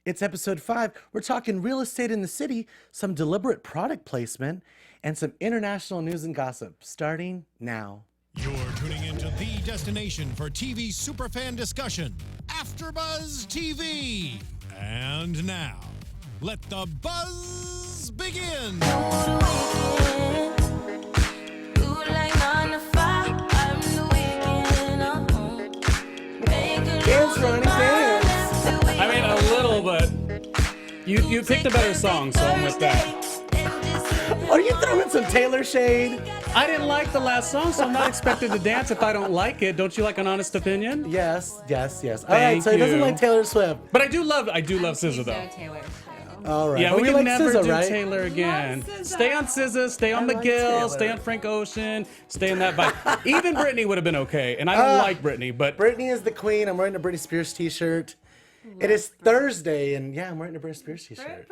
It's episode 5. We're talking real estate in the city, some deliberate product placement, and some international news and gossip, starting now. You're tuning into the destination for TV superfan discussion, AfterBuzz TV. And now, let the buzz begin. Dance, Ronnie, dance. I mean, a little, but you picked a better song, so I'm with that. Are you throwing some Taylor shade? I didn't like the last song, so I'm not expected to dance if I don't like it. Don't you like an honest opinion? Yes. All right, Thank so he doesn't you. like Taylor Swift. But I do love SZA though. Taylor too. All right. Yeah, But we can like never SZA, do right? Taylor again. SZA. Stay on SZA, stay on I like McGill, Taylor. stay on Frank Ocean, stay in that vibe. Even Britney would have been okay, and I don't like Britney, but Britney is the queen. I'm wearing a Britney Spears t-shirt. It is Thursday, and yeah, I'm wearing a Britney Spears t-shirt.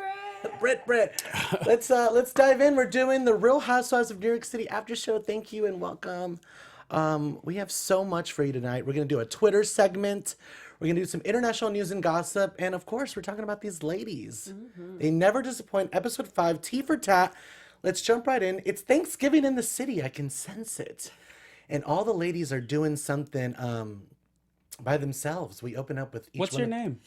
Brit. Let's dive in. We're doing the Real Housewives of New York City after show. Thank you and welcome. We have so much for you tonight. We're gonna do a Twitter segment. We're gonna do some international news and gossip, and of course, we're talking about these ladies. They never disappoint. Episode 5, T for Tat. Let's jump right in. It's Thanksgiving in the city. I can sense it, and all the ladies are doing something by themselves. We open up with each what's one your of- name?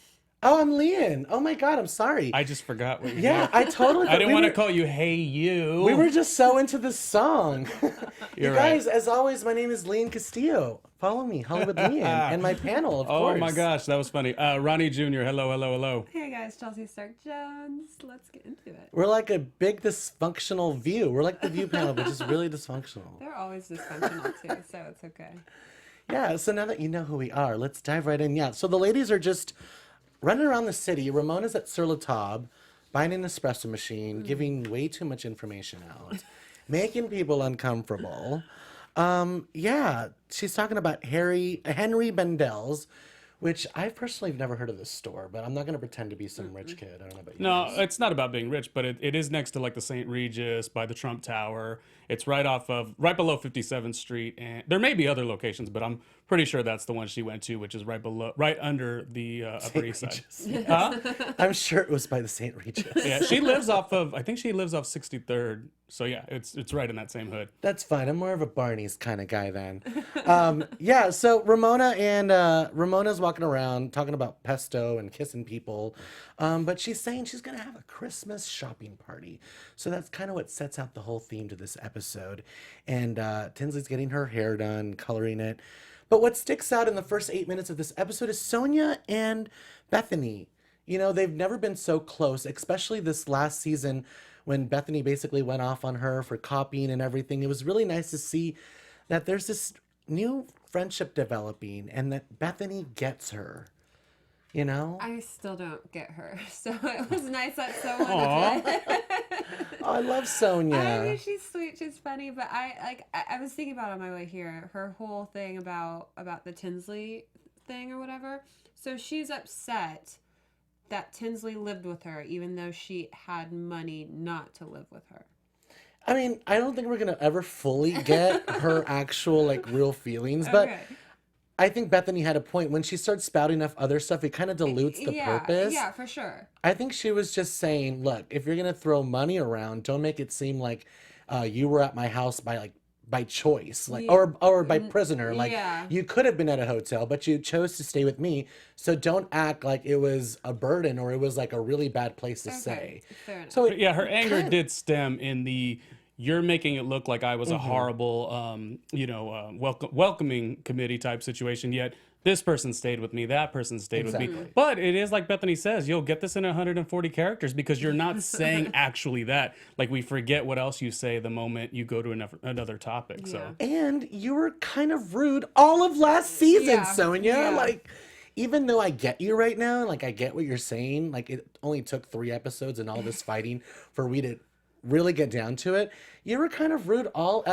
Oh, I'm Lian. Oh my God, I'm sorry. I just forgot what your Yeah, name. I totally. I didn't want to call you Hey You. We were just so into this song. You're You guys, right. as always, my name is Lian Castillo. Follow me, Hollywood Lian, and my panel, of Oh course. my gosh, that was funny. Ronnie Jr. Hello. Hey guys, Chelsea Stark Jones. Let's get into it. We're like a big dysfunctional view. We're like the View panel, but just really dysfunctional. They're always dysfunctional too, so it's okay. Yeah, so now that you know who we are, let's dive right in. Yeah, so the ladies are just running around the city. Ramona's at Sur La Table, buying an espresso machine, giving way too much information out, making people uncomfortable. Yeah, she's talking about Henry Bendel's, which I personally have never heard of this store, but I'm not going to pretend to be some rich kid. I don't know about you No, guys. it's not about being rich, but it is next to like the St. Regis by the Trump Tower. It's right below 57th Street, and there may be other locations, but I'm pretty sure that's the one she went to, which is right under the Upper East Side. Regis. Huh? I'm sure it was by the St. Regis. Yeah, I think she lives off 63rd. So yeah, it's right in that same hood. That's fine. I'm more of a Barney's kind of guy then. Yeah, so Ramona's walking around talking about pesto and kissing people. But she's saying she's going to have a Christmas shopping party. So that's kind of what sets out the whole theme to this episode. And Tinsley's getting her hair done, coloring it. But what sticks out in the first 8 minutes of this episode is Sonja and Bethenny. You know, they've never been so close, especially this last season when Bethenny basically went off on her for copying and everything. It was really nice to see that there's this new friendship developing and that Bethenny gets her. You know? I still don't get her, so it was nice that someone Aw. did. Oh, I love Sonja. I mean, she's sweet, she's funny, but I was thinking about it on my way here, her whole thing about the Tinsley thing or whatever. So she's upset that Tinsley lived with her, even though she had money not to live with her. I mean, I don't think we're going to ever fully get her actual, like, real feelings, but Okay. I think Bethenny had a point. When she starts spouting enough other stuff, it kind of dilutes the purpose. Yeah, for sure. I think she was just saying, look, if you're going to throw money around, don't make it seem like you were at my house by choice, like, or by prisoner. Like, yeah. you could have been at a hotel, but you chose to stay with me. So don't act like it was a burden or it was like a really bad place to stay. Fair enough. So But yeah, her anger did stem in the you're making it look like I was a Mm-hmm. horrible, welcoming committee type situation. Yet this person stayed with me, that person stayed with me. Exactly. But it is like Bethenny says, you'll get this in 140 characters because you're not saying actually that. Like we forget what else you say the moment you go to another topic. So And you were kind of rude all of last season, Yeah, Sonja. yeah. Like, even though I get you right now, like I get what you're saying, like it only took 3 episodes and all this fighting for we to really get down to it, you were kind of rude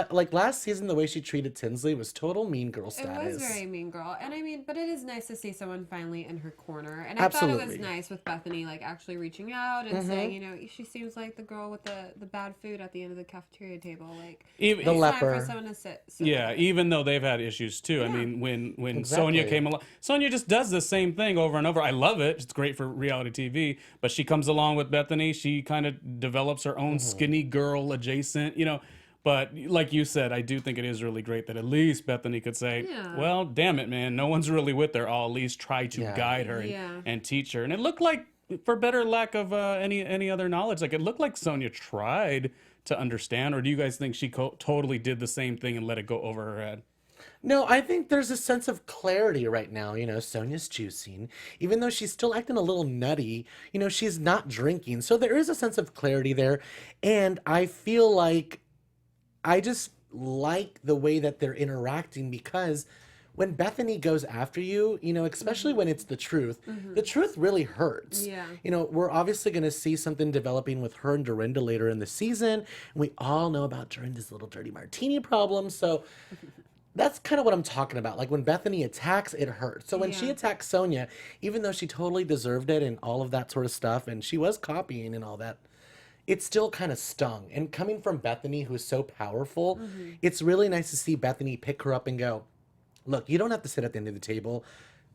like last season. The way she treated Tinsley was total mean girl status. It was very mean girl, and I mean, but it is nice to see someone finally in her corner. And I thought it was nice with Bethenny like actually reaching out and saying, you know, she seems like the girl with the bad food at the end of the cafeteria table, like Even, the it's leper. time for someone to sit Yeah, even though they've had issues too. I mean, when Sonja came along, Sonja just does the same thing over and over. I love it. It's great for reality TV. But she comes along with Bethenny. She kind of develops her own skinny girl adjacent, you know. But like you said, I do think it is really great that at least Bethenny could say, well, damn it, man, no one's really with her. I'll at least try to guide her and teach her. And it looked like, for better lack of any other knowledge, like it looked like Sonja tried to understand. Or do you guys think she totally did the same thing and let it go over her head? No, I think there's a sense of clarity right now. You know, Sonja's juicing. Even though she's still acting a little nutty, you know, she's not drinking. So there is a sense of clarity there. And I feel like I just like the way that they're interacting, because when Bethenny goes after you, you know, especially when it's the truth really hurts. Yeah. You know, we're obviously going to see something developing with her and Dorinda later in the season. And we all know about Dorinda's little dirty martini problem. So that's kind of what I'm talking about. Like when Bethenny attacks, it hurts. So when she attacks Sonja, even though she totally deserved it and all of that sort of stuff, and she was copying and all that, it still kind of stung. And coming from Bethenny, who's so powerful, it's really nice to see Bethenny pick her up and go, look, you don't have to sit at the end of the table.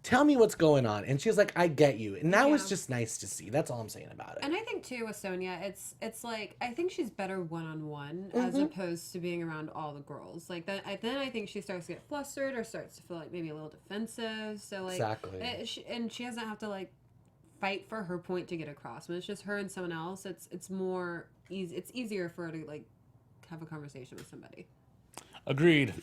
Tell me what's going on. And she's like, I get you. And that was just nice to see. That's all I'm saying about it. And I think too with Sonja, it's like I think she's better one-on-one as opposed to being around all the girls. Like then I think she starts to get flustered or starts to feel like maybe a little defensive. So like and she doesn't have to like fight for her point to get across. When it's just her and someone else, it's more easy. It's easier for her to like have a conversation with somebody. Agreed.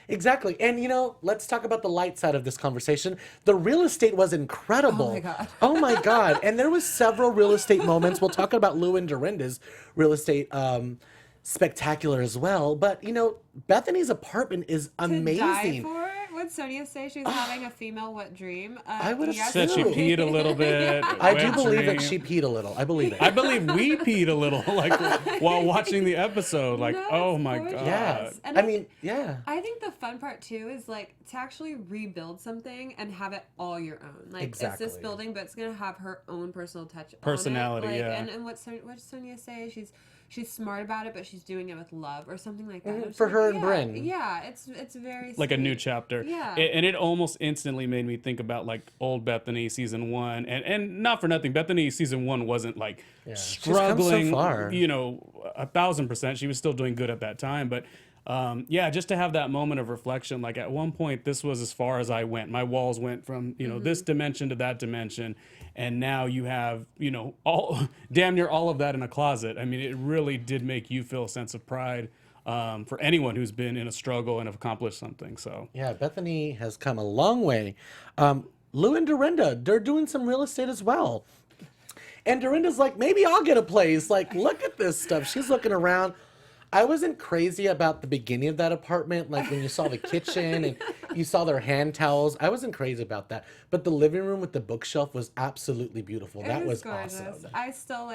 Exactly. And, you know, let's talk about the light side of this conversation. The real estate was incredible. Oh, my God. Oh, my God. And there was several real estate moments. We'll talk about LuAnn and Dorinda's real estate spectacular as well. But, you know, Bethenny's apartment is amazing. To die for it? Would Sonja say she was having a female wet dream? I would have Said she peed a little bit. I do wet believe dream. that she peed a little. I believe it. I believe we peed a little, like while watching the episode. Like, No, oh it's my gorgeous. god. Yeah. And I mean, yeah. I think the fun part too is like to actually rebuild something and have it all your own. Like it's this Exactly. building, but it's gonna have her own personal touch. Personality, on it. Like, yeah. And what does Sonja say? She's smart about it, but she's doing it with love or something like that. It's For like, her and yeah, Bryn. Yeah, it's very Like a new sweet. chapter. Yeah. And it almost instantly made me think about like old Bethenny season 1. And not for nothing, Bethenny season 1 wasn't like She's come so struggling, far. you know, 1,000%. She was still doing good at that time. But yeah, just to have that moment of reflection, like at one point, this was as far as I went. My walls went from, you know, this dimension to that dimension. And now you have, you know, all damn near all of that in a closet. I mean, it really did make you feel a sense of pride for anyone who's been in a struggle and have accomplished something. So Yeah, Bethenny has come a long way. Lou and Dorinda, they're doing some real estate as well. And Dorinda's like, maybe I'll get a place. Like, look at this stuff. She's looking around. I wasn't crazy about the beginning of that apartment, like when you saw the kitchen and you saw their hand towels. I wasn't crazy about that. But the living room with the bookshelf was absolutely beautiful. That was gorgeous. awesome. I still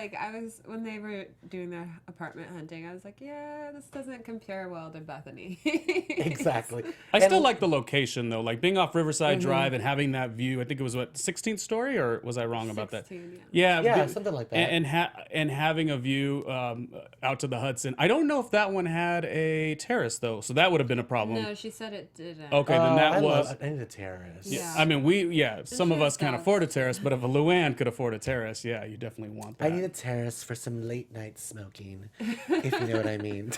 when they were doing their apartment hunting, I was like, yeah, this doesn't compare well to Bethenny. Exactly. I And- still like the location though, like being off Riverside Drive and having that view. I think it was what 16th story, or was I wrong about that? 16, Yeah, Yeah, but- something like that. And having a view out to the Hudson. I don't know if that one had a terrace though, so that would have been a problem. No, she said it didn't. Okay, then that was. I need a terrace. Yeah. I mean, some of should us can't have afford a terrace, but if a LuAnn could afford a terrace, yeah, you definitely want that. I need a terrace for some late night smoking, if you know what I mean.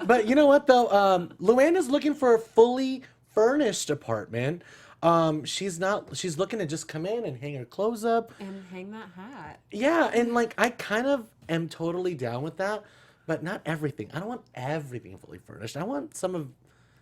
But you know what though? LuAnn is looking for a fully furnished apartment. She's looking to just come in and hang her clothes up. And hang that hat. Yeah, and like I kind of am totally down with that, but not everything. I don't want everything fully furnished. I want some of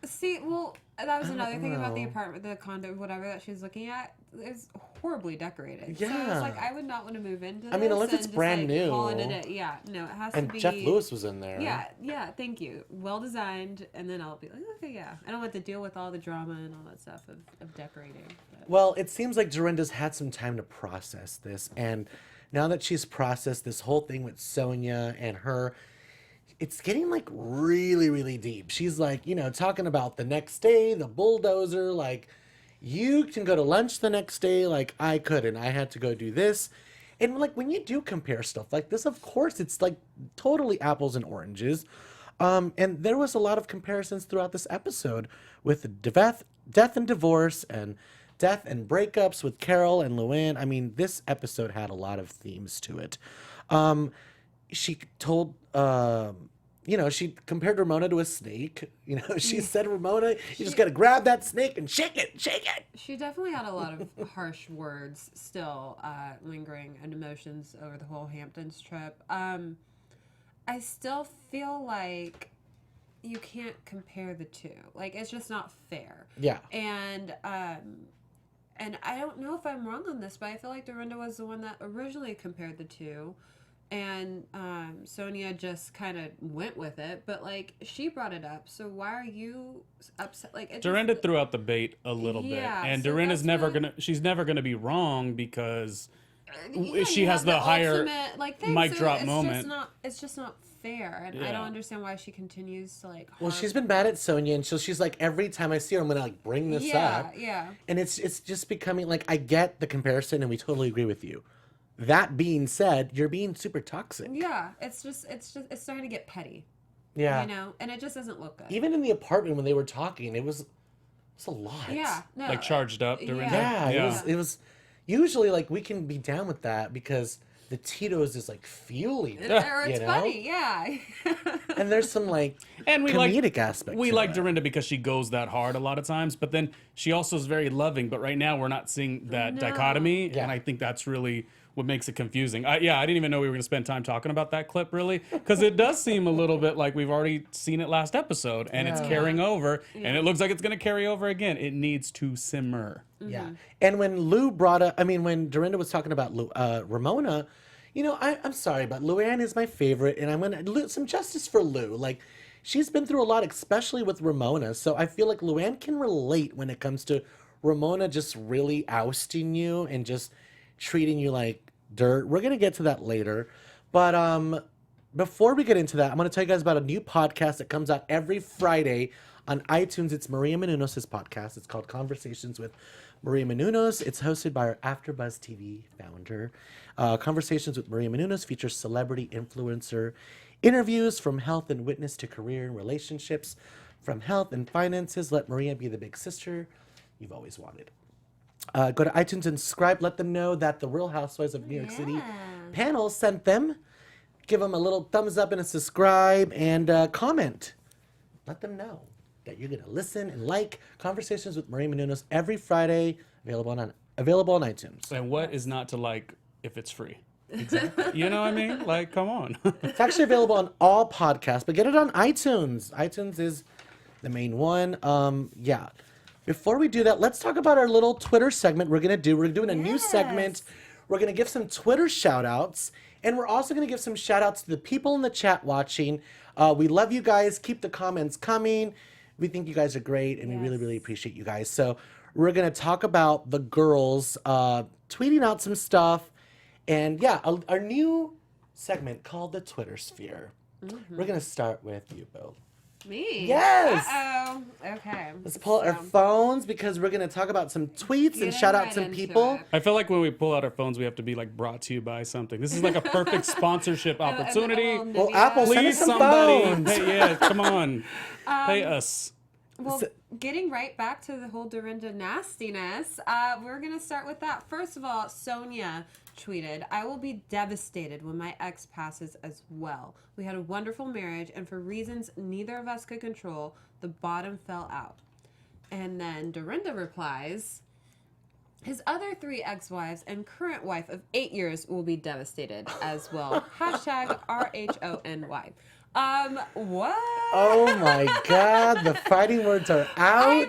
See, well, that was another thing about the know. apartment, the condo, whatever that she's looking at. It's horribly decorated. So Yeah. it's like I would not want to move into. I mean, unless this it's and just, brand like, new. call it a day. Yeah, no, it has to and be. Jeff Lewis was in there. Yeah, thank you. Well designed, and then I'll be like, okay, yeah. I don't have to deal with all the drama and all that stuff of decorating. But. Well, it seems like Dorinda's had some time to process this, and now that she's processed this whole thing with Sonja and her, it's getting like really, really deep. She's like, talking about the next day, the bulldozer, like, you can go to lunch the next day, like I couldn't. I had to go do this. And like when you do compare stuff like this, of course, it's like totally apples and oranges. And there was a lot of comparisons throughout this episode with death and divorce and death and breakups with Carole and LuAnn. I mean, this episode had a lot of themes to it. She told, she compared Ramona to a snake. She said, Ramona, you just got to grab that snake and shake it, shake it. She definitely had a lot of harsh words still lingering and emotions over the whole Hamptons trip. I still feel like you can't compare the two. Like, it's just not fair. Yeah. And I don't know if I'm wrong on this, but I feel like Dorinda was the one that originally compared the two. And Sonja just kind of went with it, but like she brought it up. So why are you upset? Like Dorinda threw out the bait a little bit, and so Dorinda's she's never gonna be wrong because she you has have the higher ultimate, thing. mic So drop moment. It's just not fair, and I Yeah. don't understand why she continues to like. Well, she's been mad at Sonja, and so she's like, every time I see her, I'm gonna like bring this up. Yeah. And it's just becoming like, I get the comparison, and we totally agree with you. That being said, you're being super toxic. Yeah, it's starting to get petty. Yeah. And it just doesn't look good. Even in the apartment when they were talking, it was a lot. Yeah, no, Like charged up Dorinda. Yeah, it was usually like we can be down with that because the Tito's is like fueling it, or it's funny, yeah. and there's some like And we comedic aspect. We to like it. Dorinda because she goes that hard a lot of times, but then she also is very loving. But right now we're not seeing that dichotomy, Yeah. and I think that's really what makes it confusing. I didn't even know we were going to spend time talking about that clip, really, because it does seem a little bit like we've already seen it last episode, and it's carrying over, and it looks like it's going to carry over again. It needs to simmer. Yeah. And when when Dorinda was talking about Ramona, I'm sorry, but LuAnn is my favorite, and I'm going to some justice for Lu. Like, she's been through a lot, especially with Ramona. So I feel like LuAnn can relate when it comes to Ramona just really ousting you and just treating you like dirt. We're going to get to that later. But before we get into that, I'm going to tell you guys about a new podcast that comes out every Friday on iTunes. It's Maria Menounos' podcast. It's called Conversations with Maria Menounos. It's hosted by our AfterBuzz TV founder. Conversations with Maria Menounos features celebrity influencer interviews from health and witness to career and relationships, from health and finances. Let Maria be the big sister you've always wanted. Go to iTunes and subscribe. Let them know that the Real Housewives of New York City panel sent them. Give them a little thumbs up and a subscribe and comment. Let them know that you're going to listen and like Conversations with Maria Menounos every Friday, available on iTunes. And what is not to like if it's free? Exactly. You know what I mean? Like, come on. It's actually available on all podcasts, but get it on iTunes. iTunes is the main one. Before we do that, let's talk about our little Twitter segment we're doing a new segment. We're going to give some Twitter shout outs, and we're also going to give some shout outs to the people in the chat watching. We love you guys. Keep the comments coming. We think you guys are great, and we really, really appreciate you guys. So we're going to talk about the girls tweeting out some stuff. And our new segment called the Twitter Sphere. Mm-hmm. We're going to start with you, Bill. Me? Yes. Uh-oh. Okay. Let's pull out our phones because we're going to talk about some tweets and shout out some people. I feel like when we pull out our phones, we have to be like brought to you by something. This is like a perfect sponsorship opportunity. Well, Apple, send us Please, some somebody. phones. Hey, come on. Pay us. Well, getting right back to the whole Dorinda nastiness, we're going to start with that. First of all, Sonja tweeted, "I will be devastated when my ex passes as well. We had a wonderful marriage, and for reasons neither of us could control, the bottom fell out." And then Dorinda replies, "His other 3 ex-wives and current wife of 8 years will be devastated as well. Hashtag RHONY. What? Oh my God, the fighting words are out. I mean,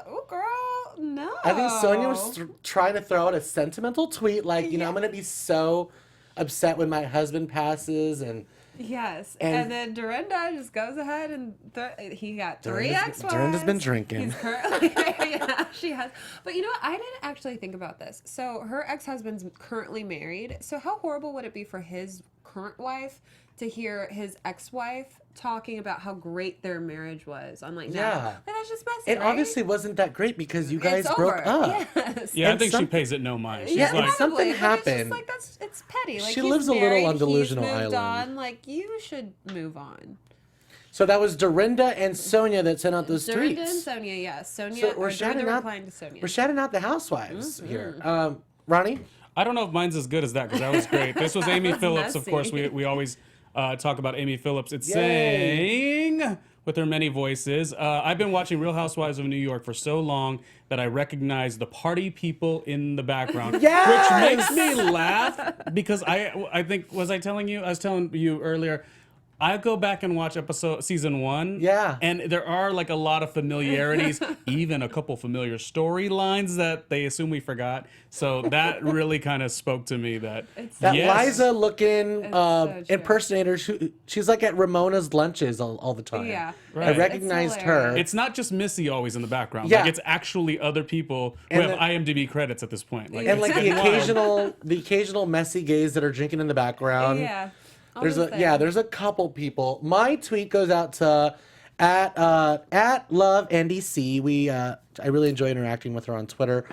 oh, girl, no. I think Sonja was trying to throw out a sentimental tweet like, I'm going to be so upset when my husband passes and Yes, And- and then Dorinda just goes ahead and he got three ex-wives. Dorinda's been drinking. He's currently, yeah, she has. But you know what? I didn't actually think about this. So her ex-husband's currently married. So how horrible would it be for his current wife to hear his ex-wife talking about how great their marriage was on like Yeah. Like, that's just messy. It right? obviously wasn't that great because you guys It's broke over. up. Yes. Yeah, I And think she some- pays it no mind. She's Yeah, like, and something Probably, but happened. It's just like it's petty. Like She he's lives a little married, on Delusional he's moved Island. On. Like you should move on. So that was Dorinda and Sonia that sent out those Dorinda and tweets. Sonia, yes. Sonia, So or we're shouting Dorinda out. replying to Sonia. We're shouting out the housewives Mm-hmm. here. Ronnie. I don't know if mine's as good as that because that was great. This was Amy Phillips, of course. messy. We always talk about Amy Phillips. It's Yay. saying with her many voices. I've been watching Real Housewives of New York for so long that I recognize the party people in the background, Yes! which makes me laugh because I think I was telling you earlier. I go back and watch season 1. Yeah. And there are like a lot of familiarities, even a couple familiar storylines that they assume we forgot. So that really kind of spoke to me that That yes, Liza looking so true. impersonator. She's like at Ramona's lunches all the time. Yeah. I Right. recognized It's her. hilarious. it's not just Missy always in the background. Yeah. Like it's actually other people who And have the- IMDb credits at this point. Like, And it's like the wild. occasional messy gays that are drinking in the background. Yeah. There's Always a there. there's a couple people. My tweet goes out to at LuAnn de Lesseps. I really enjoy interacting with her on Twitter.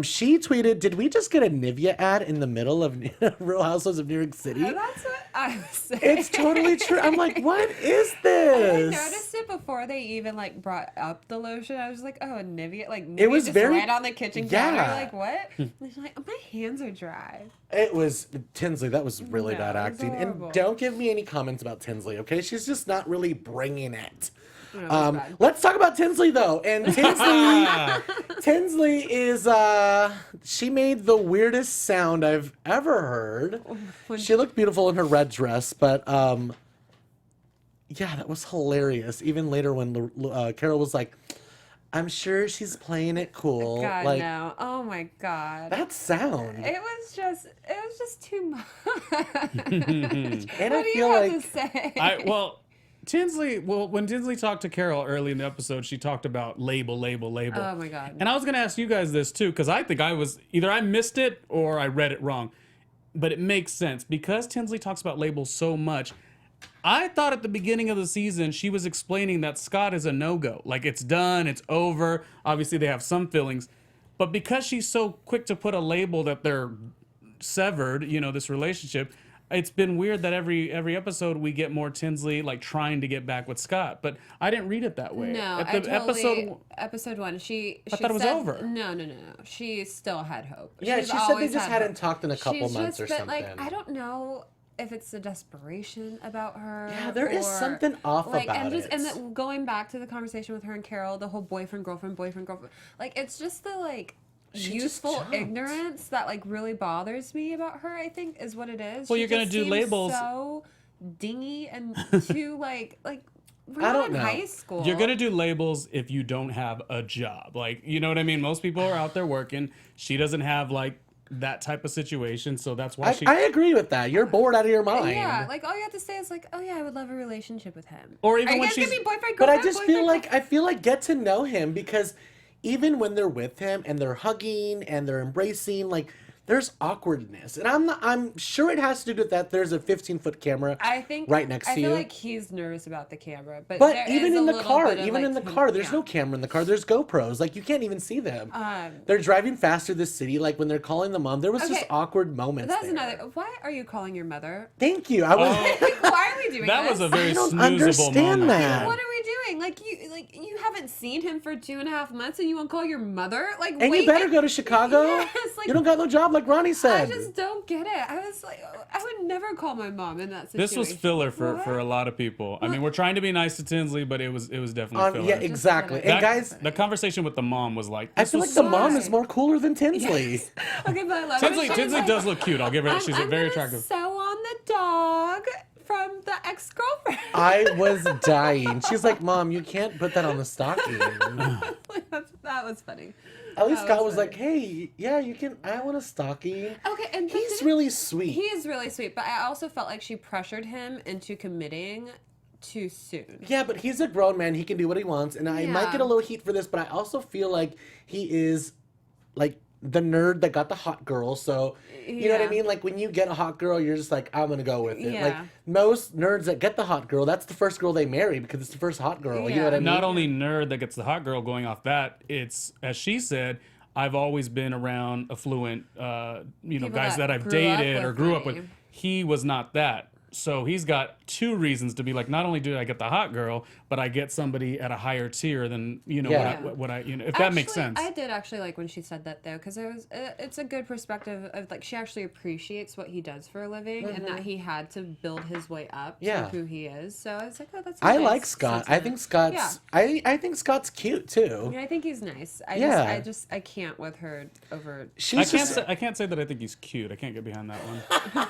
She tweeted, "Did we just get a Nivea ad in the middle of Real Housewives of New York City?" That's what I was saying. It's totally true. I'm like, what is I this? noticed it before they even like brought up the lotion. I was like, oh, a Nivea, like Nivea It was just very- right on the kitchen yeah. counter. Like what? And she's like, oh, my hands are dry. It was Tinsley. That was really No, bad it was acting. horrible. And don't give me any comments about Tinsley, okay? She's just not really bringing it. No, it was bad. Let's talk about Tinsley though. And Tinsley is she made the weirdest sound I've ever heard. She looked beautiful in her red dress, but yeah, that was hilarious. Even later when Carole was like, "I'm sure she's playing it cool." God like no! Oh my God! that sound. It was just too much. And What I do you feel have like to say? Tinsley, when Tinsley talked to Carole early in the episode, she talked about label. Oh my God! And I was going to ask you guys this too, because I think either I missed it or I read it wrong. But it makes sense because Tinsley talks about labels so much. I thought at the beginning of the season, she was explaining that Scott is a no-go. Like it's done, it's over. Obviously they have some feelings. But because she's so quick to put a label that they're severed, this relationship, it's been weird that every episode we get more Tinsley like trying to get back with Scott, but I didn't read it that way. No, At I the totally, episode 1, she thought it was said, over. No. She still had hope. Yeah, She's she said they always just had hadn't hope. talked in a couple She's months just or been, something. Like, I don't know if it's the desperation about her. Yeah, there is or, something off like, about and just it. and then going back to the conversation with her and Carole, the whole boyfriend girlfriend. Like it's just the like She just youthful jumped. ignorance that like really bothers me about her. I think is what it is. Well, She you're gonna just do seems labels. so dingy and too like we're I not don't in know. high school. You're gonna do labels if you don't have a job. Like, you know what I mean? Most people are out there working. She doesn't have like that type of situation, so that's why she. I agree with that. You're bored out of your mind. Yeah, like all you have to say is like, oh yeah, I would love a relationship with him. Or even Are you when guys gonna she's- be boyfriend But I girlfriend, just feel boyfriend, like get to know him because even when they're with him and they're hugging and they're embracing, like there's awkwardness. And I'm sure it has to do with that there's a 15-foot camera I think right next I to feel you. like he's nervous about the camera, but But there even is in a the little car, bit of, even like, in the car, there's yeah. no camera in the car. There's GoPros. Like you can't even see them. Um, They're driving fast through the city. Like when they're calling the mom, there was just Okay, awkward moments. That's there. another. Why are you calling your mother? Thank you. I was. Like, why are we doing That this? was a very I don't snoozable understand moment. that. What are we doing? Like you haven't seen him for 2.5 months, and you want to call your mother? Like, And wait, you better go to Chicago. Yes, like, You don't got no job, like Ronnie I said. just don't get it. I was like, I would never call my mom in that situation. This was filler for What? a lot of people. I mean, we're trying to be nice to Tinsley, but it was definitely filler. Yeah, exactly. kidding. And guys, The conversation with the mom was like, I this feel was like the so mom nice. is more cooler than Tinsley. Okay, but I love Tinsley, it. She was Tinsley like, does look cute. I'll give her. She's I'm very gonna attractive. sew on the dog from the ex-girlfriend. I was dying. She's like, "Mom, you can't put that on the stocking." That was funny. At least That Scott was was like, hey, yeah, you can, I want a stocking. Okay, and He's really sweet. He is really sweet, but I also felt like she pressured him into committing too soon. Yeah, but he's a grown man. He can do what he wants. And I might Yeah. get a little heat for this, but I also feel like he is like the nerd that got the hot girl. So, you know what I Yeah. mean? Like when you get a hot girl, you're just like, I'm going to go with it. Yeah. Like most nerds that get the hot girl, that's the first girl they marry because it's the first hot girl. You know Yeah. what I mean? Not only nerd that gets the hot girl going off that, it's, as she said, I've always been around affluent, People guys that that I've grew up dated or with grew up money. with. He was not that. So he's got two reasons to be like, not only do I get the hot girl, but I get somebody at a higher tier than, Yeah. what I if that makes sense. I did actually like when she said that though, because it's a good perspective of like she actually appreciates what he does for a living and that he had to build his way up Yeah. to who he is. So I was like, oh, that's. I nice like Scott. I think Scott's, I think Scott's cute too. I think he's nice. Yeah. I can't with her over. She's just, I can't say that I think he's cute. I can't get behind that one.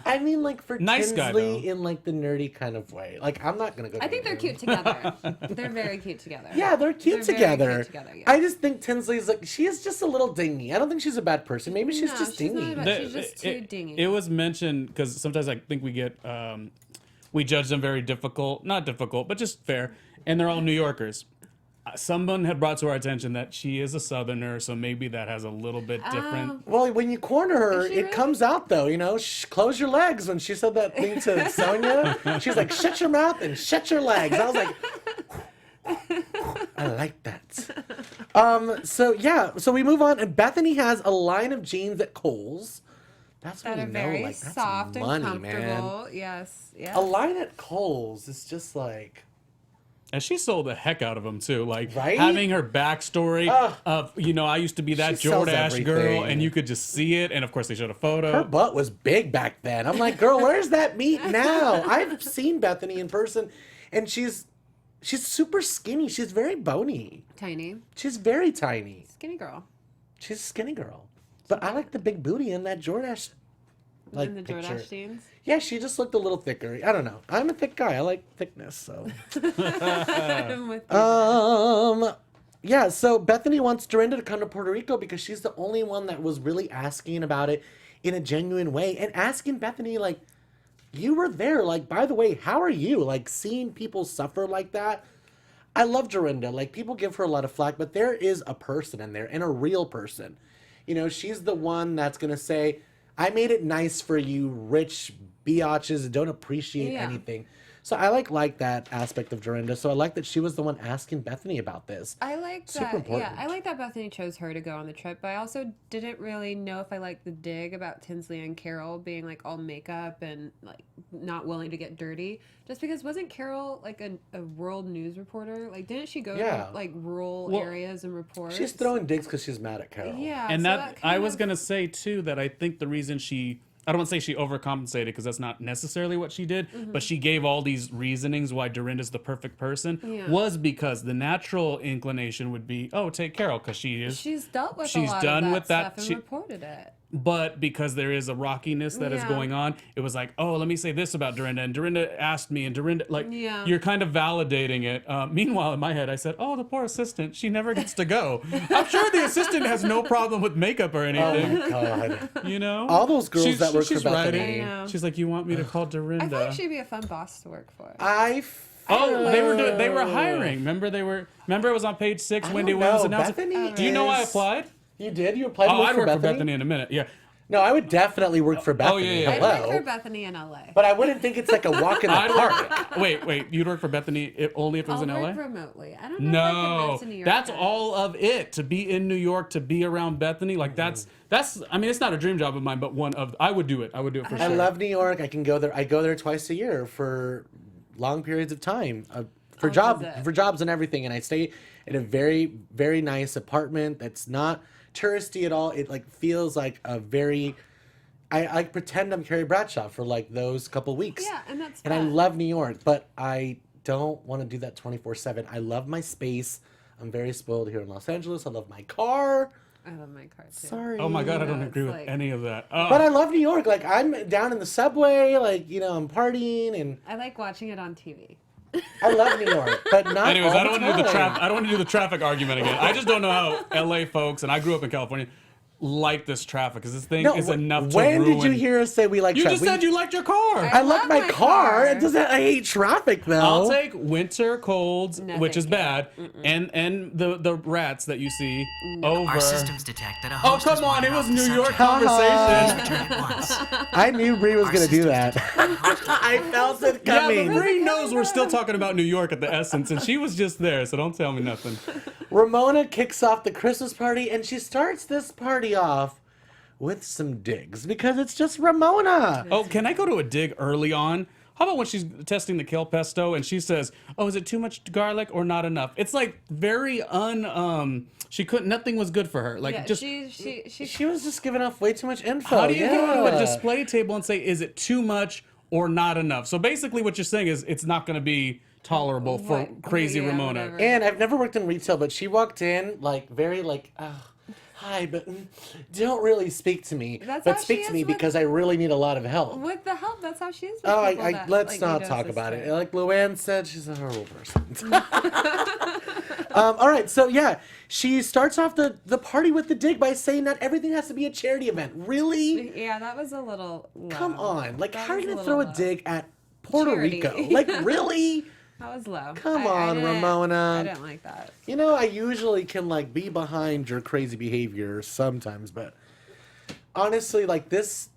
I mean, like for Nice guy, Tinsley though. in like the nerdy kind of way. Like I'm not gonna go. I think date they're him. cute together. They're very cute together. Yeah, they're cute They're very together. cute together, yeah. I just think Tinsley's like she is just a little dingy. I don't think she's a bad person. Maybe she's No, just she's not dingy. a bad- The- she's just too dingy. It was mentioned because sometimes I think we get we judge them very not difficult, but just fair, and they're all New Yorkers. Someone had brought to our attention that she is a Southerner, so maybe that has a little bit different. Well, when you corner her, Is she it really? comes out though. You know, close your legs. When she said that thing to Sonja, she's like, "Shut your mouth and shut your legs." I was like, I like that. So yeah, so we move on, and Bethenny has a line of jeans at Kohl's. That's what That we are know. very Like that's soft money, and man. comfortable. Yes. Yes. A line at Kohl's is just like. And she sold the heck out of them too, like Right? having her backstory Ugh. of I used to be that She sells Jordache girl, everything. and you could just see it. And of course, they showed a photo. Her butt was big back then. I'm like, girl, where's that meat now? I've seen Bethenny in person, and she's super skinny. She's very bony. Tiny. She's very tiny. Skinny girl. She's a skinny girl. But I like the big booty in that Jordache In the picture. Jordache jeans. Yeah, she just looked a little thicker. I don't know. I'm a thick guy. I like thickness, so. I'm with you. Yeah, so Bethenny wants Dorinda to come to Puerto Rico because she's the only one that was really asking about it in a genuine way and asking Bethenny, like, you were there. Like, by the way, how are you? Like, seeing people suffer like that. I love Dorinda. Like, people give her a lot of flack, but there is a person in there and a real person. You know, she's the one that's going to say, I made it nice for you rich biatches that don't appreciate Yeah. anything. So I like that aspect of Dorinda. So I like that she was the one asking Bethenny about this. I like Super that. important. Yeah, I like that Bethenny chose her to go on the trip, but I also didn't really know if I liked the dig about Tinsley and Carole being like all makeup and like not willing to get dirty. Just because wasn't Carole like a world news reporter? Like, didn't she go Yeah. to like rural Well, areas and report? She's throwing digs because she's mad at Carole. Yeah, And so that I kind was of- gonna say too that I think the reason I don't want to say she overcompensated because that's not necessarily what she did, but she gave all these reasonings why Dorinda's the perfect person Yeah. was because the natural inclination would be, oh, take Carole because she is. She's dealt with she's a lot done of that with that. stuff and She- reported it. But because there is a rockiness that is Yeah. going on, it was like, oh, let me say this about Dorinda. And Dorinda asked me, and Dorinda, like, Yeah. you're kind of validating it. Meanwhile, in my head, I said, oh, the poor assistant, she never gets to go. I'm sure the assistant has no problem with makeup or Oh anything. my God. You know? All those girls that work for she's Bethenny. writing. I know. She's like, you want me to call I feel Dorinda? like she'd be a fun boss to work for. Oh, they were hiring. Remember it was on page 6. I Wendy don't Williams know. announced it. Bethany Do you know I is- applied? You did? You applied to Oh, work I'd for work Bethany? for Bethenny in a minute. Yeah. No, I would definitely work for Bethany. Oh, yeah, yeah. I'd Hello. work for Bethenny in LA. But I wouldn't think it's like a walk in the I'd park. work. Wait. You'd work for Bethany only if it was I'll in LA? work remotely. I don't know if I No, could move to New York. that's yet. all of it. To be in New York, to be around Bethany, like that's. I mean, it's not a dream job of mine, but one of. I would do it. I would do it for I sure. love New York. I can go there. I go there twice a year for long periods of time for I'll visit. jobs and everything. And I stay in a very, very nice apartment that's not touristy at all. It like feels like a very. I pretend I'm Carrie Bradshaw for like those couple weeks. Yeah, and that's And I fun. love New York, but I don't want to do that 24/7. I love my space. I'm very spoiled here in Los Angeles. I love my car. I love my car too. Sorry. Oh my God, I don't No, agree it's with like- any of that. But I love New York. Like I'm down in the subway, like, you know, I'm partying and I like watching it on TV. I love New York, but not Anyways, all I don't the want to do the time. I don't want to do the traffic argument again. I just don't know how LA folks, and I grew up in California, like this traffic, because this thing is enough to when ruin. did you hear us say we like You traffic? just said you liked your car. I love my car. It doesn't. I hate traffic though. I'll take winter colds, No, which is thank bad, and the rats that you see over. Our systems detect that a Oh, host come has on, it wandered was off the New York subject. conversation. Return at once. I knew Bree was Our going to do systems that. detect that a host has I felt it Yeah, coming. but Bree knows we're still talking about New York at the Essence, and she was just there, so don't tell me nothing. Ramona kicks off the Christmas party, and she starts this party off with some digs because it's just Ramona. Oh, can I go to a dig early on? How about when she's testing the kale pesto and she says, "Oh, is it too much garlic or not enough?" It's like very she couldn't. Nothing was good for her. Like Yeah, just She was just giving off way too much info. how do you go to a Yeah. display table and say, "Is it too much or not enough?" So basically, what you're saying is it's not going to be tolerable for crazy yeah, Ramona. whatever. And I've never worked in retail, but she walked in like very like, hi, but don't really speak to me. That's but how speak she to is me with- because I really need a lot of help. With the help, that's how she is. With Oh, people that, let's like, not Vito's talk about it. sister. Like LuAnn said, she's a horrible person. All right, so yeah, she starts off the party with the dig by saying that everything has to be a charity event. Really? Yeah, that was a little low. Come on. Like, That how are was you a going to throw a little low. dig at Puerto Charity. Rico? Like, really? That was low. Come I on, didn't- Ramona. I didn't like that. You know, I usually can, like, be behind your crazy behavior sometimes, but honestly, like, this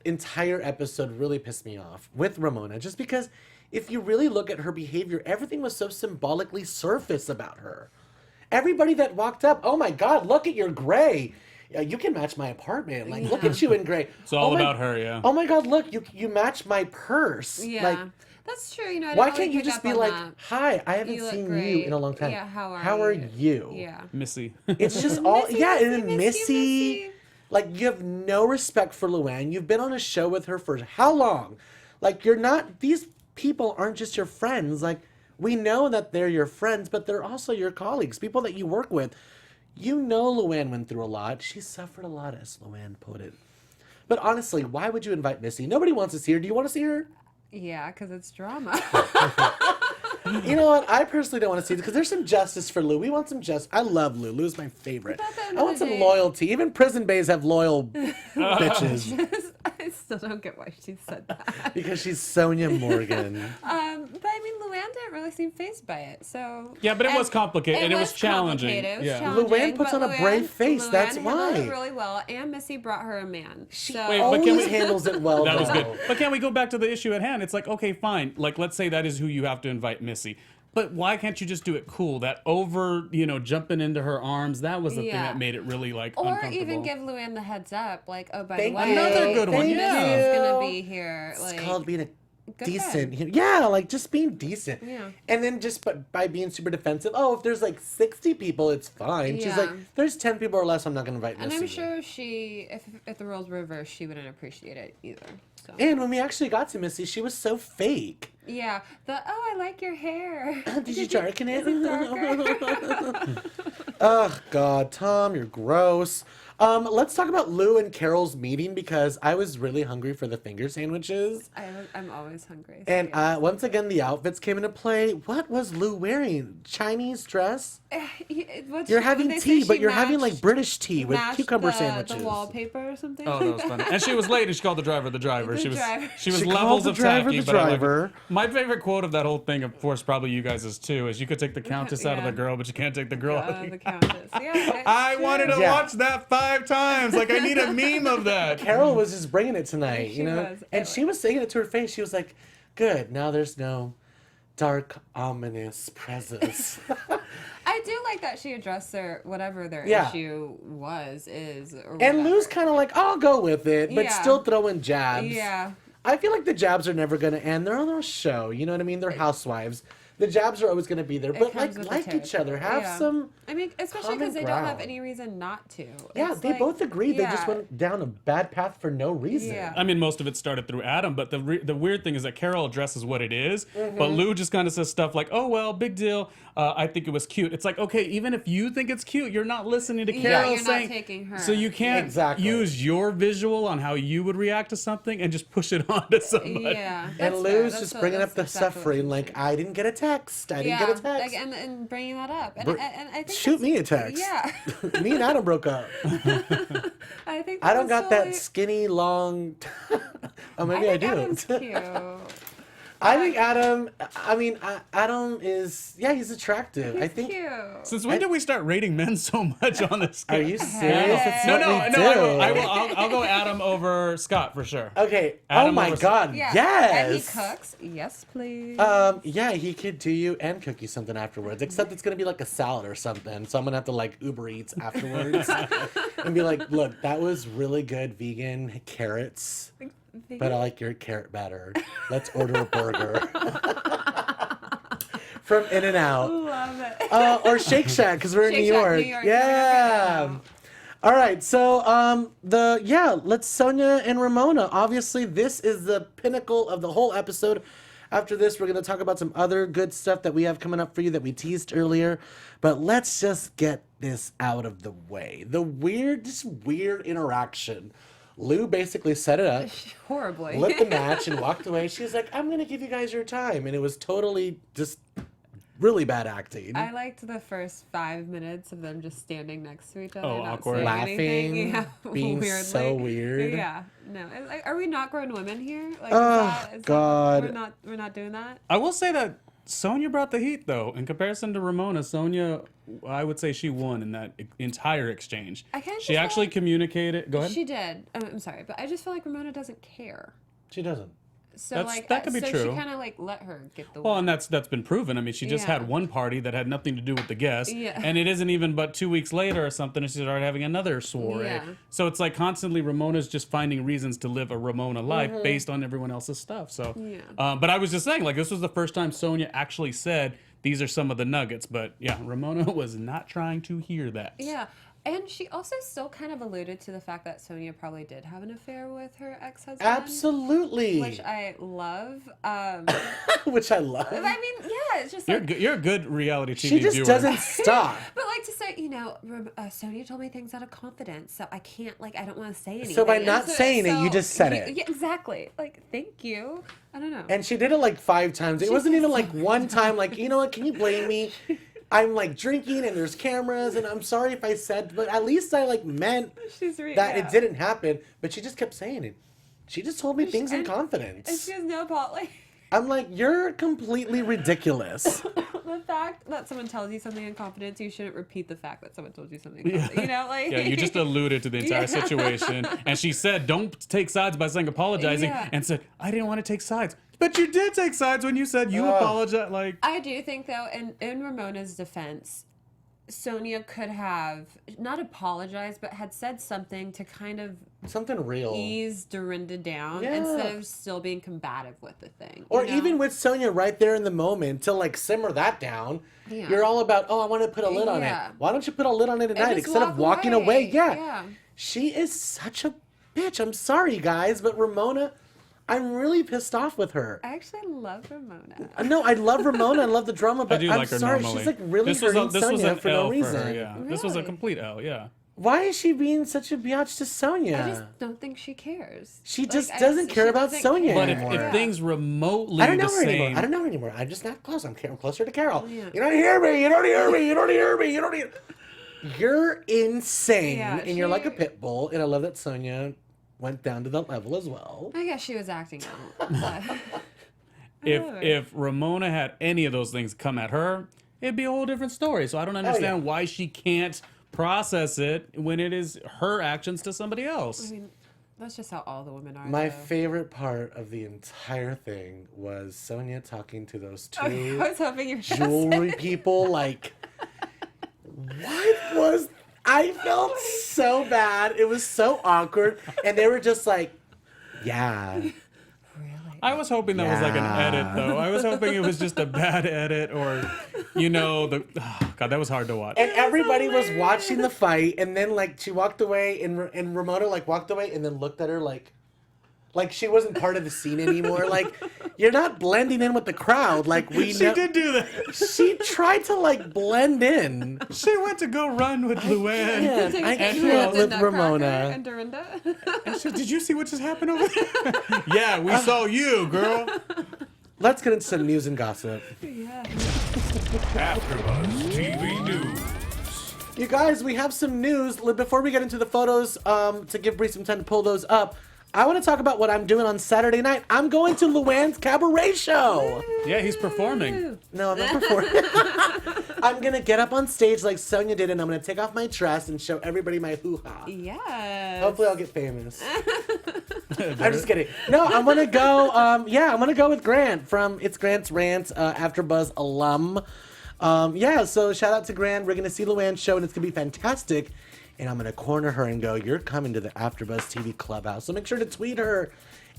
entire episode really pissed me off with Ramona, just because if you really look at her behavior, everything was so symbolically surface about her. Everybody that walked up, oh my God, look at your gray. You can match my apartment. Like, look at you in gray. It's all Oh my- about her, yeah. Oh my God, look, you match my purse. Yeah. Like, That's true. You know, I why didn't really can't you pick just up be on like, that. hi, I haven't You look seen you great. in a long time. Yeah, how are you? you? Yeah. Missy. It's just all, Missy, yeah, Missy, and then miss you, Missy, Missy. like, you have no respect for LuAnn. You've been on a show with her for how long? Like, you're not, these people aren't just your friends. Like, we know that they're your friends, but they're also your colleagues, people that you work with. You know LuAnn went through a lot. She suffered a lot, as LuAnn put it. But honestly, why would you invite Missy? Nobody wants to see her. Do you want to see her? Yeah, because it's drama. You know what? I personally don't want to see it because there's some justice for Lou. We want some justice. I love Lou. Lou's my favorite. But at the end I of want the some day- loyalty. Even prison bays have loyal bitches I still don't get why she said that. because she's Sonja Morgan. But I mean, LuAnn didn't really seem fazed by it. So Yeah, but it was complicated and it was challenging. complicated, it was Yeah. challenging, LuAnn puts but on a brave face, LuAnn that's handled why. it really well, and Missy brought her a man. She so, Wait, but can always we- handles it well. That was though. good. But can we go back to the issue at hand? It's like, okay, fine. Like, let's say that is who you have to invite, Missy. But why can't you just do it cool? That over, jumping into her arms, that was the thing Yeah. that made it really, like, or uncomfortable. even give LuAnn the heads up, like, oh, by Thank the way, you. Another good one, Thank yeah. Missy's you. gonna be here. It's Like, called being a Go decent. Yeah, like just being decent. Yeah. And then just by being super defensive. Oh, if there's like 60 people, it's fine. She's Yeah. like, there's 10 people or less, I'm not gonna invite and Missy. I'm sure she, if the roles were reversed, she wouldn't appreciate it either. So. And when we actually got to Missy, she was so fake. Yeah, I like your hair. Did you darken it? Is it darker? Oh God, Tom, you're gross. Let's talk about Lou and Carol's meeting because I was really hungry for the finger sandwiches. I'm always hungry. so And yeah. once again, the outfits came into play. What was Lou wearing? Chinese dress? You're having tea, but you're having like British tea with cucumber sandwiches. The wallpaper or something. Oh, that was funny. And she was late and she called the driver the driver. The she was driver. she was She levels called the of driver tacky, the but I like it. driver. My favorite quote of that whole thing, of course, probably you guys is too, is you could take the countess out of the Yeah. girl, but you can't take the girl out of The the Countess. Yeah, it's I true. wanted to Yeah. watch that 5 times. Like, I need a meme of that. Carol was just bringing it tonight, She you know? was. And she was saying it to her face. She was like, good, now there's no dark, ominous presence. I do like that she addressed whatever their Yeah. issue is. Or And whatever. Lou's kind of like, I'll go with it, but Yeah. still throwing jabs. Yeah. I feel like the jabs are never going to end. They're on their show, you know what I mean? They're housewives. The jabs are always going to be there, but comes with the like each other. territory. Have some. I mean, especially common because they don't have ground. any reason not to. Yeah, It's they like- both agreed. They just yeah. went down a bad path for no reason. Yeah. I mean, most of it started through Adam, but the weird thing is that Carole addresses what it is, but Lou just kind of says stuff like, "Oh well, big deal. I think it was cute." It's like, okay, even if you think it's cute, you're not listening to Carole you're not saying. taking her. So you can't Exactly. use your visual on how you would react to something and just push it onto somebody. Yeah. And that's fair. Lou's That's just what- bringing that's up the exactly what suffering, she's like, saying. I didn't get a text. I didn't get a text. Like, and bringing that up. And I think Shoot that's- me a text. Yeah. Me and Adam broke up. I think I don't that's got that totally- skinny, long. Oh, maybe I, think do. Adam's cute. I think Adam. I mean, Adam is. Yeah, he's attractive. I He's think. cute. Since when did we start rating men so much on this? Are you serious? It's No, what no, we no. do. I'll go Adam over Scott for sure. Okay. Adam oh my over- God. Yeah. Yes. And he cooks. Yes, please. Yeah, he could do you and cook you something afterwards. Except it's gonna be like a salad or something. So I'm gonna have to like Uber Eats afterwards and be like, look, that was really good vegan carrots, but I like your carrot batter. Let's order a burger from In-N-Out. Love it. Or Shake Shack because we're in Shake New Shack, York. New York. Yeah. All right, so let's Sonja and Ramona. Obviously, this is the pinnacle of the whole episode. After this, we're gonna talk about some other good stuff that we have coming up for you that we teased earlier. But let's just get this out of the way. This weird interaction. Lou basically set it up, Horribly. lit the match, and walked away. She's like, "I'm gonna give you guys your time," and it was totally just really bad acting. I liked the first 5 minutes of them just standing next to each other, Oh, not awkward. saying Laughing, anything. Yeah, being weirdly. so weird. Yeah, no. Like, are we not grown women here? Like, Oh, God. we're not doing that. I will say that Sonja brought the heat, though. In comparison to Ramona, Sonja, I would say she won in that entire exchange. I kinda She just actually felt- communicated. Go ahead. She did. I'm sorry, but I just feel like Ramona doesn't care. She doesn't. So That could be so true. she kind of like let her get the Well, win. and that's been proven. I mean, she just Yeah. had one party that had nothing to do with the guest, Yeah. and it isn't even but 2 weeks later or something, and she started having another soiree. Yeah. So it's like constantly Ramona's just finding reasons to live a Ramona life based on everyone else's stuff. So, Yeah. but I was just saying, like, this was the first time Sonja actually said these are some of the nuggets. But yeah, Ramona was not trying to hear that. Yeah. And she also still kind of alluded to the fact that Sonja probably did have an affair with her ex-husband. Absolutely. Which I love. Which I love. I mean, yeah, it's just You're like, good, you're a good reality TV She just viewer. doesn't stop. but like to say, Sonja told me things out of confidence, so I can't, like, I don't want to say anything. So by And not saying it, you just said it. Yeah, exactly. Like, thank you. I don't know. And she did it like 5 times. It wasn't even like one time, like, you know what, can you blame me? I'm like drinking and there's cameras and I'm sorry if I said, but at least I like meant She's that it didn't happen. But she just kept saying it. She just told me things in and- confidence. And she has no apology. I'm like, you're completely ridiculous. The fact that someone tells you something in confidence, you shouldn't repeat the fact that someone told you something in confidence. You know, like... Yeah, you just alluded to the entire Yeah. situation. And she said, don't take sides by saying apologizing. Yeah. And said, I didn't want to take sides. But you did take sides when you said you apologize. Like, I do think, though, in Ramona's defense, Sonja could have not apologized, but had said something to kind of Something real. ease Dorinda down Yeah. instead of still being combative with the thing. Or you know? even with Sonja right there in the moment to like simmer that down. Yeah. You're all about, oh, I want to put a lid on it. Yeah. Why don't you put a lid on it And tonight just instead of walk walking away? Yeah. Yeah. She is such a bitch. I'm sorry, guys, but Ramona, I'm really pissed off with her. I actually love Ramona. No, I love Ramona. I love the drama, I but do I'm like her sorry. normally. She's like really this was hurting Sonja an for L no reason. her, yeah. This was a Really? complete L, yeah. Why is she being such a biatch to Sonja? I just don't think she cares. She Like, just I doesn't care she about doesn't Sonja care. But anymore. if things remotely I don't know the her same... anymore. I don't know her anymore. I'm just not close. I'm closer to Carole. Yeah. You don't hear me. You don't hear me. You don't hear me. You don't hear. You're insane, Yeah, and you're like a she- pit bull. And I love that Sonja went down to that level as well. I guess she was acting out. But If Ramona had any of those things come at her, it'd be a whole different story. So I don't understand why she can't process it when it is her actions to somebody else. I mean, that's just how all the women are. My though. favorite part of the entire thing was Sonja talking to those I two was hoping you were gonna jewelry say- people. Like, what was? I felt so bad. It was so awkward, and they were just like, "Yeah, Really? I was hoping that was like an edit, though. I was hoping it was just a bad edit, or, God, that was hard to watch. And everybody was watching the fight, and then like she walked away, and Ramona like walked away, and then looked at her like she wasn't part of the scene anymore. Like, you're not blending in with the crowd. Like we She did do that. She tried to like blend in. She went to go run with LuAnn. I Take a can't picture with Nutcracker Ramona. and Dorinda. And she said, did you see what just happened over there? Yeah, we saw you, girl. Let's get into some news and gossip. Yeah. AfterBuzz TV News. You guys, we have some news. Before we get into the photos, to give Bree some time to pull those up, I want to talk about what I'm doing on Saturday night. I'm going to LuAnn's cabaret show. Yeah, he's performing. No, I'm not performing. I'm going to get up on stage like Sonja did, and I'm going to take off my dress and show everybody my hoo-ha. Yes. Hopefully I'll get famous. I'm just kidding. No, I'm going to go, I'm going to go with Grant from It's Grant's Rant, AfterBuzz alum. So shout out to Grant. We're going to see LuAnn's show, and it's going to be fantastic. And I'm going to corner her and go, you're coming to the AfterBuzz TV Clubhouse. So make sure to tweet her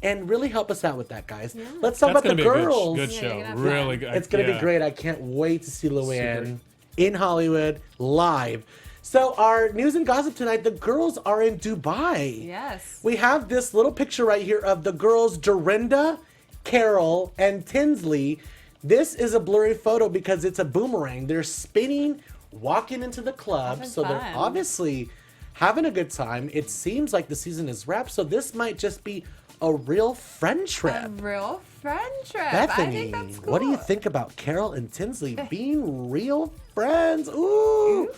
and really help us out with that, guys. Yeah. Let's talk about the girls. Good show. Really good. It's going to be great. I can't wait to see LuAnn in Hollywood live. So our news and gossip tonight, the girls are in Dubai. Yes. We have this little picture right here of the girls, Dorinda, Carole, and Tinsley. This is a blurry photo because it's a boomerang. They're spinning, walking into the club. So they're obviously having a good time. It seems like the season is wrapped. So this might just be a real friend trip. A real friend trip. Bethenny, I think that's cool. what do you think about Carole and Tinsley being real friends? Ooh.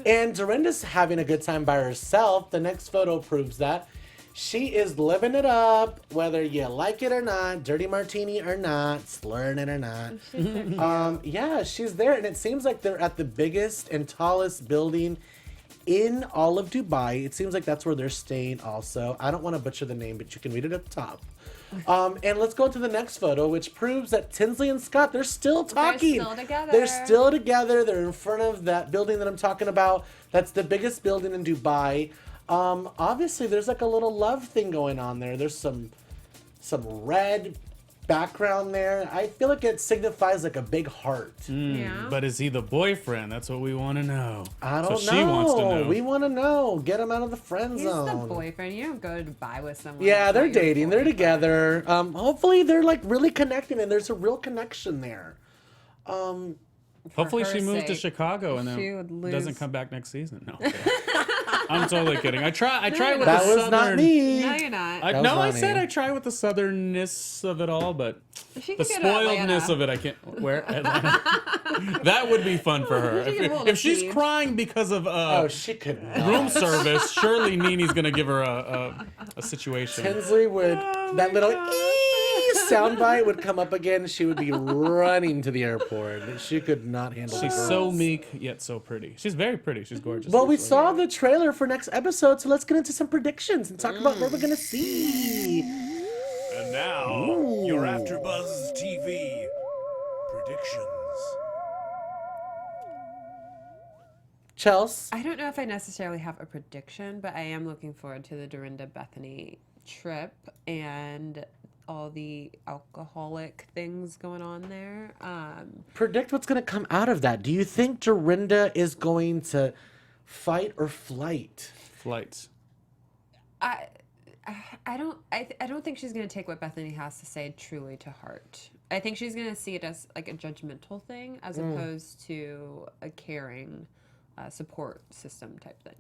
And Dorinda's having a good time by herself. The next photo proves that. She is living it up, whether you like it or not, dirty martini or not, slurring it or not. She's there, and it seems like they're at the biggest and tallest building in all of Dubai. It seems like that's where they're staying also. I don't want to butcher the name, but you can read it at the top. And let's go to the next photo, which proves that Tinsley and Scott, they're still talking. They're still together. They're still together. They're in front of that building that I'm talking about. That's the biggest building in Dubai. Obviously, there's like a little love thing going on there. There's some red background there. I feel like it signifies like a big heart. Yeah. But is he the boyfriend? That's what we want to know. I don't know. She wants to know. We want to know. Get him out of the friend zone. He's the boyfriend. You don't go to Dubai with someone. Yeah, that's they're not your dating. They're boyfriend. together. Hopefully, they're like really connecting, and there's a real connection there. Hopefully her she moves to sake, Chicago and she would then lose. doesn't come back next season. No, I'm kidding. I'm totally kidding. I try with That the was southern. not me. No, you're not. That was I Ronnie. said I try with the southernness of it all, but She the could go to spoiledness Atlanta. of it, I can't. Where Atlanta? That would be fun for her. She could roll If the she's siege. crying because of Oh, she could not. room service, surely Nini's gonna give her a situation. Tinsley would, that little soundbite would come up again. She would be running to the airport. She could not handle She's it. so meek yet so pretty. She's very pretty. She's gorgeous. Well, we saw the trailer for next episode, so let's get into some predictions and talk about what we're going to see. And now, your AfterBuzz TV predictions. Chels, I don't know if I necessarily have a prediction, but I am looking forward to the Dorinda Bethenny trip and all the alcoholic things going on there. predict what's going to come out of that. Do you think Dorinda is going to fight or flight? flights. I don't think she's gonna take what Bethenny has to say truly to heart. I think she's gonna see it as like a judgmental thing as opposed to a caring support system type thing.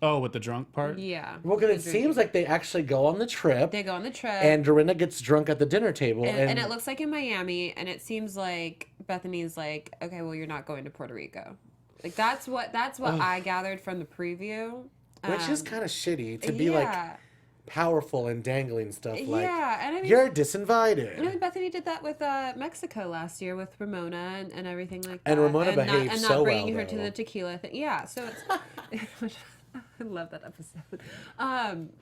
Oh, with the drunk part? Yeah. Well, because it the drinking. seems like they actually go on the trip, They go on the trip. and Dorinda gets drunk at the dinner table. And it looks like in Miami, and it seems like Bethany's like, okay, well, you're not going to Puerto Rico. Like that's what I gathered from the preview. which is kind of shitty to be like powerful and dangling stuff like, and I mean, you're disinvited. You know, Bethenny did that with Mexico last year with Ramona and everything like that. And Ramona not, behaved and so not bringing well, her to though. the tequila thing. Yeah, so it's. I love that episode. But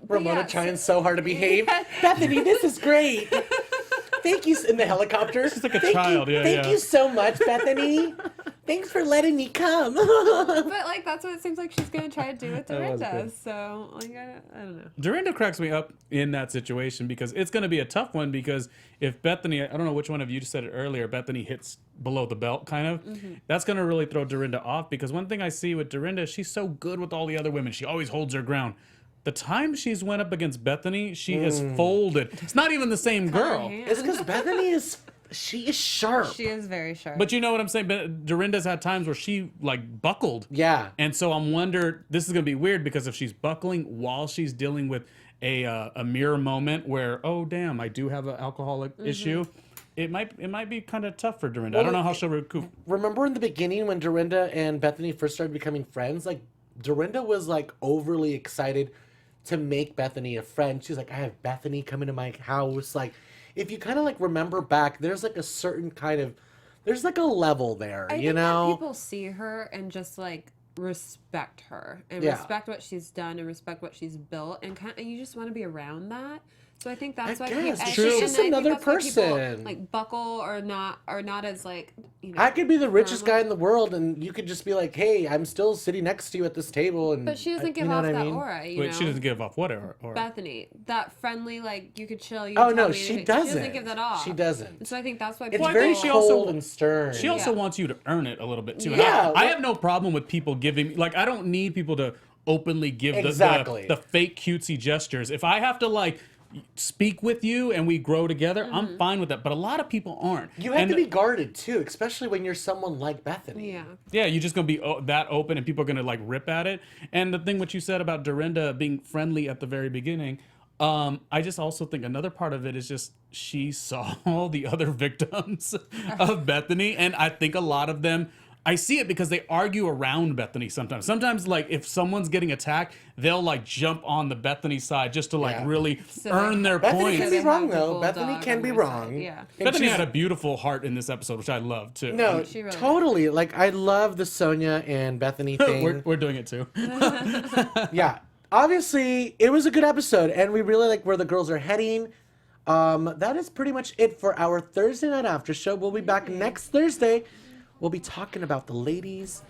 Ramona yeah, trying so hard to behave. Bethenny, this is great. Thank you in the helicopter. She's like a child. You, Yeah, thank yeah. you so much, Bethenny. Thanks for letting me come. But like that's what it seems like she's gonna try to do with That was Dorinda. good. So like I don't know. Dorinda cracks me up in that situation because it's going to be a tough one because if Bethenny, I don't know which one of you said it earlier, Bethenny hits below the belt kind of, that's going to really throw Dorinda off because one thing I see with Dorinda, she's so good with all the other women. She always holds her ground. The time she's went up against Bethenny, she is folded. It's not even the same girl. It's because Bethenny she is sharp. She is very sharp. But you know what I'm saying? But Dorinda's had times where she like buckled. Yeah. And so I'm wondering, this is going to be weird because if she's buckling while she's dealing with a mirror moment where, oh, damn, I do have an alcoholic issue, it might be kind of tough for Dorinda. I don't know how she'll recoup. Remember in the beginning when Dorinda and Bethenny first started becoming friends? Like, Dorinda was like overly excited to make Bethenny a friend. She's like, I have Bethenny coming to my house. Like, if you kind of like remember back, there's like a certain kind of, there's like a level there, I you think know? that people see her and just like respect her and Yeah. respect what she's done and respect what she's built and kind of, you just want to be around that. So I think that's I why guess. people, She's and just I think another that's why people, person. like buckle or not as like, you know. I could be the richest guy in the world, and you could just be like, "Hey, I'm still sitting next to you at this table." And But she doesn't give you know off what I that mean? aura, you Wait, know. she doesn't give off what or Bethenny, that friendly, like you could chill. You Oh could no, tell me she anything. doesn't. She doesn't give that off. She doesn't. And so I think that's why It's people. very she cold also- and stern. She also Yeah. wants you to earn it a little bit too. Yeah, I have no problem with people giving, like, I don't need people to openly give Exactly. the fake cutesy gestures. If I have to, like, speak with you and we grow together, I'm fine with that. But a lot of people aren't. You have And to be guarded too, especially when you're someone like Bethenny. Yeah. Yeah, you're just gonna be that open, and people are gonna like rip at it. And the thing what you said about Dorinda being friendly at the very beginning, I just also think another part of it is just she saw all the other victims of Bethenny, and I think a lot of them. I see it because they argue around Bethenny sometimes. Sometimes, like, if someone's getting attacked, they'll, like, jump on the Bethenny side just to, like, Yeah. really So, earn their Bethany points. can be They wrong have the though. bulldog Bethany can on be their wrong. side, yeah. And Bethany she's- had a beautiful heart in this episode, which I love, too. No, She really totally. Like, I love the Sonja and Bethany thing. we're doing it, too. Yeah. Obviously, it was a good episode, and we really like where the girls are heading. That is pretty much it for our Thursday night after show. We'll be back next Thursday. We'll be talking about the ladies,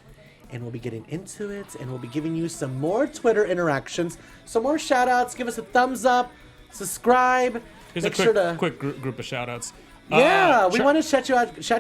and we'll be getting into it, and we'll be giving you some more Twitter interactions, some more shout outs. Give us a thumbs up, subscribe. Here's Make a quick, sure to quick group of shout-outs. Yeah, we want to shout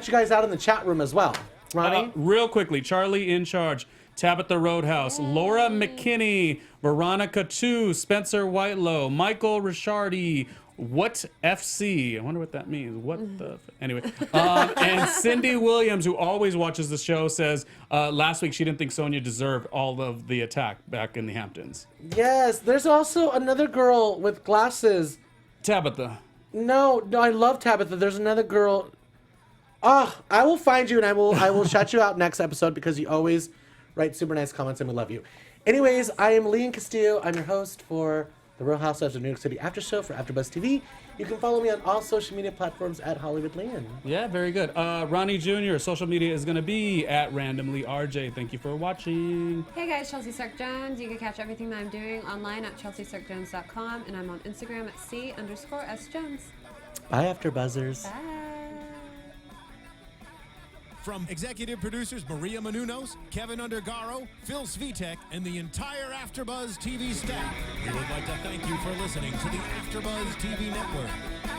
you guys out in the chat room as well. Ronnie? Real quickly, Charlie in charge, Tabitha Roadhouse, Laura McKinney, Veronica 2, Spencer Whitelow, Michael Rishardi, What FC? I wonder what that means. What the? Anyway, and Cindy Williams, who always watches the show, says last week she didn't think Sonja deserved all of the attack back in the Hamptons. Yes, there's also another girl with glasses. Tabitha. No, I love Tabitha. There's another girl. Oh, I will find you and I will shout you out next episode because you always write super nice comments and we love you. Anyways, I am Lian Castillo. I'm your host for the Real Housewives of New York City After Show for AfterBuzz TV. You can follow me on all social media platforms at Hollywood Lian. Yeah, very good. Ronnie Jr. Social media is going to be at randomlyrj. Thank you for watching. Hey guys, Chelsea Stark Jones. You can catch everything that I'm doing online at chelseastarkjones.com, and I'm on Instagram at C_S Jones. Bye, AfterBuzzers. Bye. From executive producers Maria Menounos, Kevin Undergaro, Phil Svitek, and the entire AfterBuzz TV staff, we would like to thank you for listening to the AfterBuzz TV network.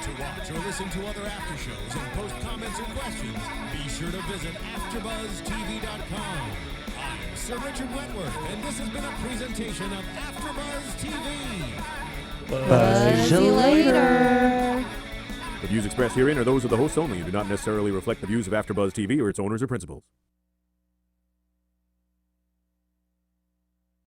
To watch or listen to other after shows and post comments or questions, be sure to visit AfterBuzzTV.com. I'm Sir Richard Wentworth, and this has been a presentation of AfterBuzz TV. Buzz you later. The views expressed herein are those of the hosts only and do not necessarily reflect the views of AfterBuzz TV or its owners or principals.